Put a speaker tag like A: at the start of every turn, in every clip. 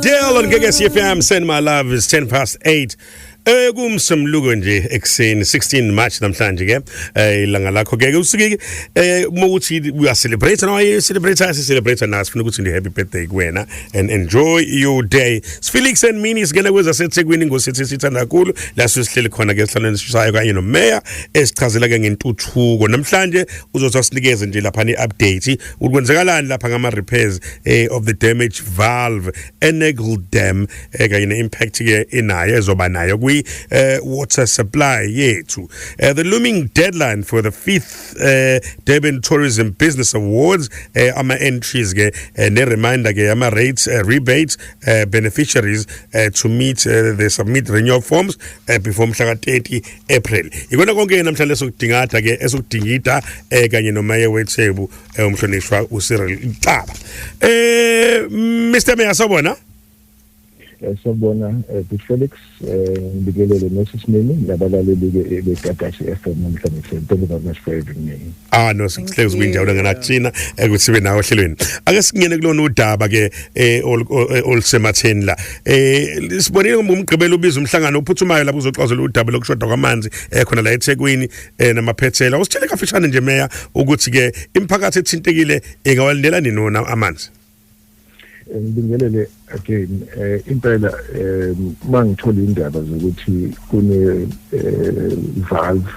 A: Adele on KCFM, Send My Love is 8:10. Kumsomluko nje ekseni 16 March namhlanje ke ilanga lakho ke usike ukuthi we are celebrating now celebrate nas funa ukuthi happy birthday kuwena and enjoy your day. Felix and Mini sigena kweza seThekwini ngosithi sithanda kakhulu la sihleli khona ke esihlalweni sisayo kanye no mayor esichazela ke ngentuthuko namhlanje uzothi sinikeze nje lapha ni-update ukwenzakalani lapha ngama repairs of the damaged valve Enegel Dam kanye ne-impact ke inayo ezoba nayo water supply yethu. The looming deadline for the 5th Durban Tourism Business Awards ama entries ke ne reminder ke ama rates rebates beneficiaries to meet they submit renewal forms before mhla ka 30 April. Ikona konke namhlanje sokudingata ke esokudingida kanye nomaye wethebu umhlonishwa uCyril Ntaba. Mr. Mayor sabona
B: Sabona Felix ngibikelele Mrs. Mini nabalaleli beGagasi FM namhlanje thank you very much for having me.
A: No sihlezi kwindawo nganakuthina ukuthi sibe nawo ohlelweni. Ake singene kulona udaba ke olusematheni la. Sibonile ngomgqibelo ubiza umhlangano ophuthumayo lapho uzoxazula udaba lokushoda kwamanzi khona la eThekwini namaphethela. Usitshele kafishane nje Mayor ukuthi ke imphakathi ethintekile ingawalindela nini amanzi.
B: Ngibingelele again impela mangithola indaba zokuthi kune valve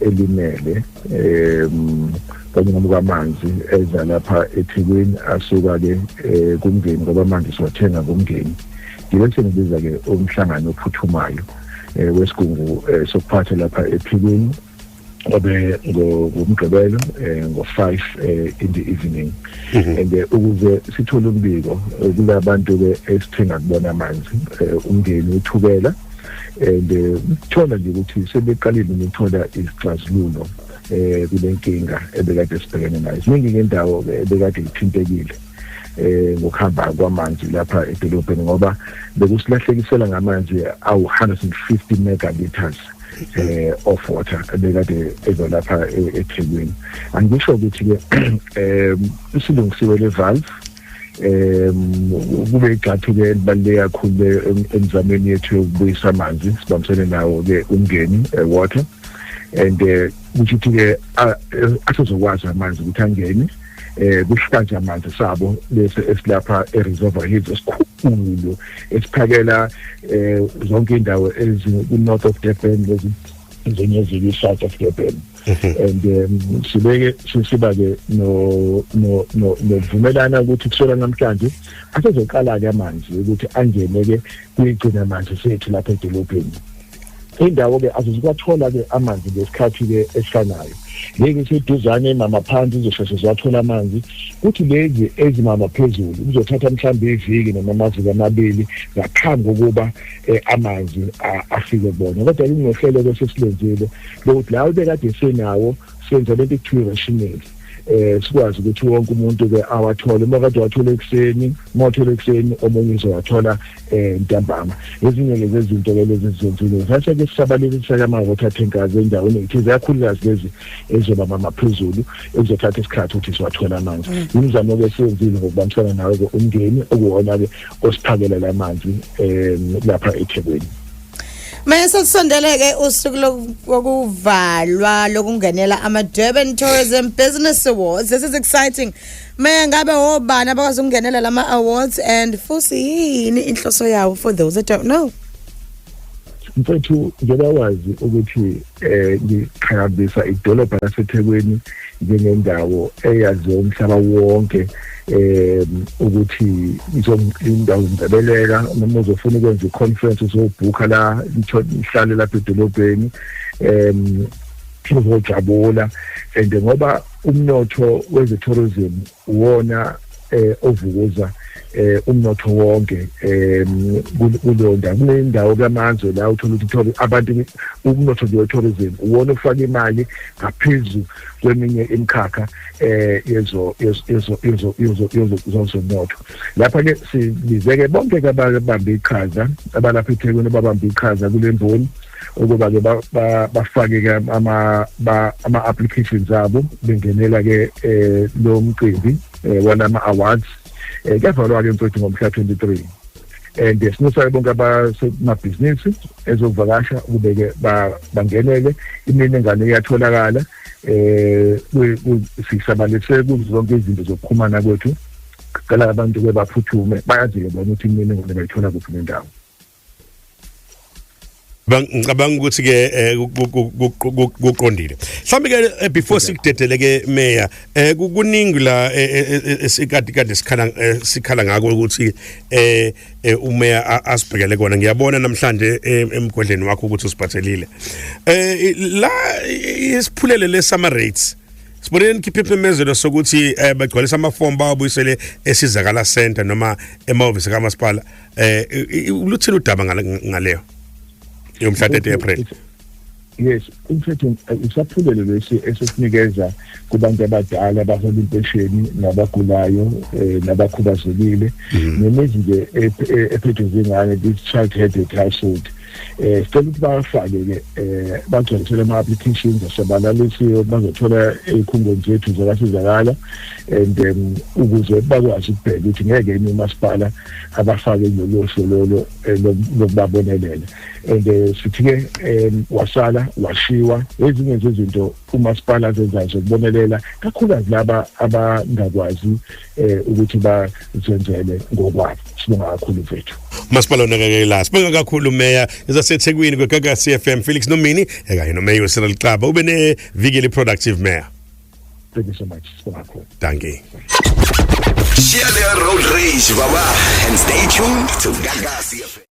B: elimele kanye nokumanzi eza lapha eThekwini asuka ke kumngeni ngoba manje siwathenga kumngeni ngibese ngibiza ke umhlangano ophuthumayo wesigungu sokuphatha lapha eThekwini obe ngomgqibelo ngo5 in the evening and ukuze sithole umbiko kulabantu ke esithenga kubona amanzi umngeni uthukela and thola nje ukuthi sebeqalile ukuthola isixazululo kulenkinga ebekade sibhekene nayo. Ziningi ngendawo ebekade ithintekile ngokuhamba kwamanzi lapha edolobheni ngoba bekusilahlekisela ngamanzi awu 150 megaliters of water ebekade ezolapha eThekwini. Angisho ukuthi ke isilungisiwe le valve kube igxathu ke libaluleke kakhulu emzameni yethu yokubuyisa amanzi sibambisene nawo ke umngeni water and ukuthi ke asizokwazi amanzi ukuthi angene kuhlanze amanzi sabo bese esilapha ereservoir heads esikhulu esiphakela zonke indawo eziku-north of Durban ezinye zikwi-south of Durban and siba ke novumelana ukuthi kusona namhlanje asezoqala-ke amanzi ukuthi angene ke kuyigcina amanzi sethu lapha edolobheni. Indawo ke azizikathola ke amanzi ngesikhathi ke esifanayo ngeke siduzane namaphansi izosheshe zathola amanzi kuthi lezi ezimama phezulu uzothatha mhlambe iviki noma amaviki amabili ngaphambi kokuba amanzi afike bona kodwa ingohlelo kwesisilenzile lokuthi la ubekade senawo senza lento ekuthiwa rationing sikwazi ukuthi wonke umuntu ke awathole makade wathola ekseni mothola ekseni omunye uzowathola ntambama. Ezinye lezi zinto ke lezi zizonzile sase ke sisabalelisa ama water tankers endaweni ethize yakhulukazi lezi ezoba mama phezulu ezothatha isikhathi ukuthi siwathola amanzi. Imizamo ke siyenzile ngokubambisana nawe ke umngeni okuwona ke osiphakela lamanzi lapha eThekwini.
C: Mase sondeleke usuku lokuvalwa lokungenela ama Durban Tourism Business Awards. This is exciting. Ngabe obani abakwazi ukungenela lama awards and futhi yini inhloso yawo for those that don't know?
B: Mfethu ngiyawazi ukuthi ngiqhakambisa idolobha laseThekwini njengendawo eyaziwa umhlaba wonke ukuthi indawo izobeleka noma uzofuna ukwenza iconference uzobhuka la ihlale lapha edolobheni uzojabula and ngoba umnotho wezitourism wona ovukuza umnotho wonke kulonda kunendawo kamanzo la uthola ukuthi abantu umnotho we-tourism uwona ufaka imali ngaphezulu kweminye imikhakha yezomnotho. Lapha ke sibizeke bonke ababambe iqhaza abalapha eThekwini ababambe iqhaza kule mboni ukuba ke bafake ke ama applications abo bengenela ke lo mcimbi walama awards Kuyavalwa ke mfowethu ngomhla 23 and sinosaya bonke abasemabhizinisi ezokuvakasha ukubeke bangenele imininingwane iyatholakala sisabalise kuzo zonke izinto zokuxhumana kwethu cela abantu ke baphuthume bayazi bona ukuthi imininingwane bayithola kuphi nendawo.
A: Ngicabanga ukuthi ke kuqondile mhlawumbe ke before sikudedele ke mayor kuningi la esikade sikhala ngako ukuthi umayor asibhekele kona ngiyabona namhlanje emgodleni wakho ukuthi usiphathelile la isiphulele le summer rates siboneni khiphe imemezelo sokuthi bagcwalisa amaform bawabuyisele esizakala center noma emahhovisi kamasipala uluthini udaba ngaleyo yomhla 30 April.
B: Yes, umthetho usaphulele lesi esesinikeza kubantu abadala abahola impesheni nabagulayo nabakhubazekile nemezi nje ephethwe njengane this child headed household. Sicela ukuthi bafake ke bagcwalisele ama-applications asabalalisiwe bazothola ey'khungweni zethu zakasizakala and ukuze bakwazi ukubheka ukuthi ngeke yini umasipala abafake lolo lolo lokubabonelela and sithi-ke wasala washiwa ezinye zezinto umasipala azenzayo zokubonelela kakhulukazi laba abangakwazi ukuthi bazenzele ngokwabo. Sibonga kakhulu mfethu.
A: Masipala onakekela sibonga kakhulu Mayor ezaseThekwini kweGagasi FM Felix Nomini ekanye noMayor Cyril Xaba ube nevikili productive Mayor.
B: Thank you so much. Sibonga kakhulu.
A: Thank you.
D: Share the road rage baba and stay tuned to Gagasi FM.